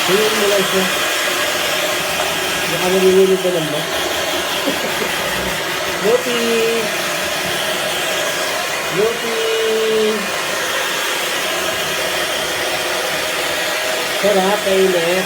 Tingin mo lang siya. Baka nalililig ka lang ba? Lupi! Lupi! Sarap, kainit.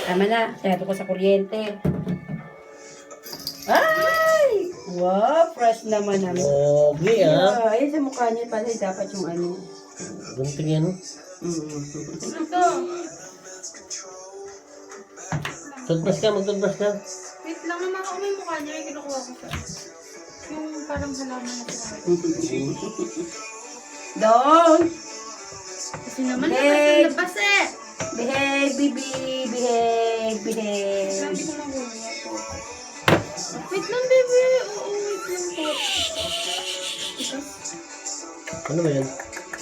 Tama na, syado ko sa kuryente. Ay! Wow, fresh naman naman. Pogi ah. Ayun sa mukha niya pala, dapat yung ano. Gunting yan. Ito. Toothbrush ka, mag-toothbrush ka. Wait lang naman ako may mukha niya. Yung kinukuha ko siya. Yung parang halaman na siya. Don't! Kasi naman Hey! labas eh. Behave, baby! Behave! Sabi ko magulo po. Wait lang, baby. Oo, wait lang po. Ito. Ano ba yan?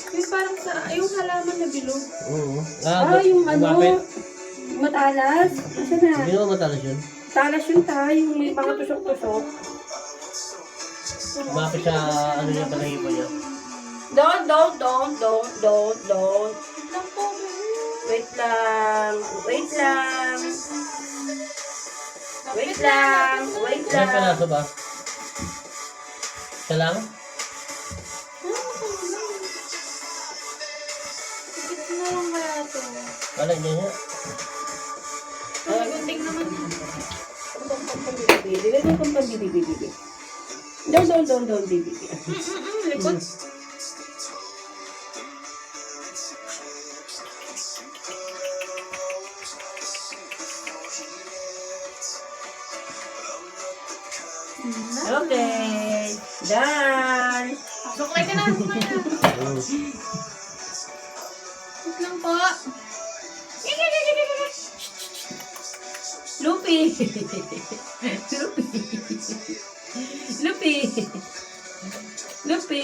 Yung parang sa, yung halaman na bilog. Oo. Yung ano, Umapit. matalas. Asa na? Hindi naman matalas yun. Talas yun tayo, yung may mga tusok-tusok. Umapit sa ano yung balahibo niya. Don't. Wait lang po, baby. Wait lang. Lapit Ilang palaso ba? Isa lang? Tikit na lang kaya ito. Wala niya niya. Gunting naman yan. Don't, baby. Likod. Okay. Done. Suklay ka na. Wait lang po. Lupi.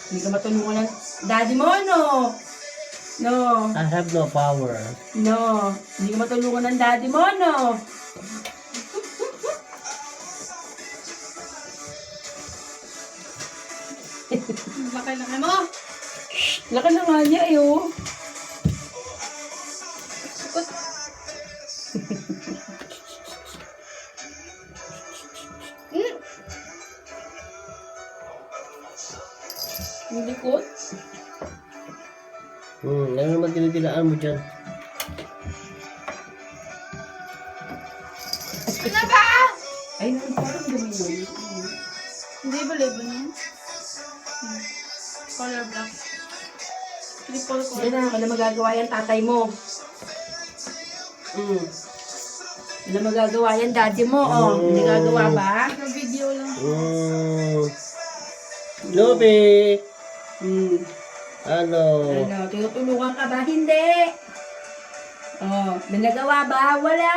Hindi ka matulungan ng daddy mo, no? No. I have no power. No. Hindi ka matulungan ng daddy mo, no? Laki-laki mo. Laki na nga niya, eh, oh. Likod. Yung likod. Ano naman tinitinaan mo dyan? Ano ba? Ay, parang dumi yun. Hindi ba label niya? Color black. Triple Hindi color. na, wala magagawa yan tatay mo. Wala magagawa yan daddy mo, oh. Hindi gagawa ba? Sa video lang. Lupi! Ano? Ano, tinutulungan ka ba? Hindi. Oh, may nagawa ba? Wala.